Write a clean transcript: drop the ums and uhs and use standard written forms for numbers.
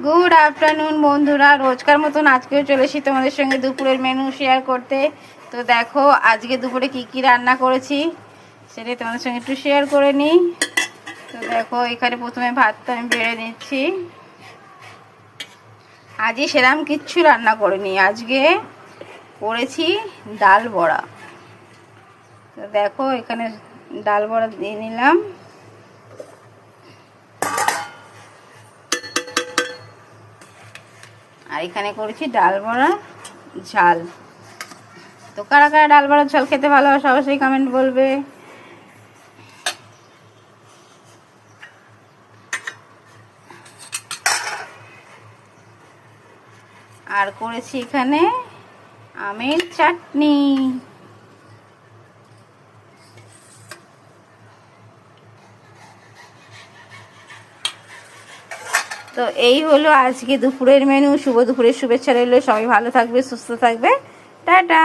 Good afternoon বন্ধুরা, রোজকার মতন আজকেও চলে এসেছি তোমাদের সঙ্গে দুপুরের মেনু শেয়ার করতে। তো দেখো আজকে দুপুরে কি কি রান্না করেছি সেটাই তোমাদের সঙ্গে একটু শেয়ার করে নিই। তো দেখো এখানে প্রথমে ভাতটা আমি বেড়ে নিচ্ছি। আজই সেরকম কিচ্ছু রান্না করিনি, আজকে করেছি ডাল বড়া। তো দেখো এখানে ডাল বড়া দিয়ে নিলাম। আর এখানে করেছি ডাল বড়া ঝাল। তো কারা কারা ডাল বড়ার ঝাল খেতে ভালোবাসে অবশ্যই কমেন্ট বলবে। আর করেছি এখানে আমের চাটনি। তো এই হলো আজকে দুপুরের মেনু। শুভ দুপুরের শুভেচ্ছা রইল। সবাই ভালো থাকবে, সুস্থ থাকবে। টাটা।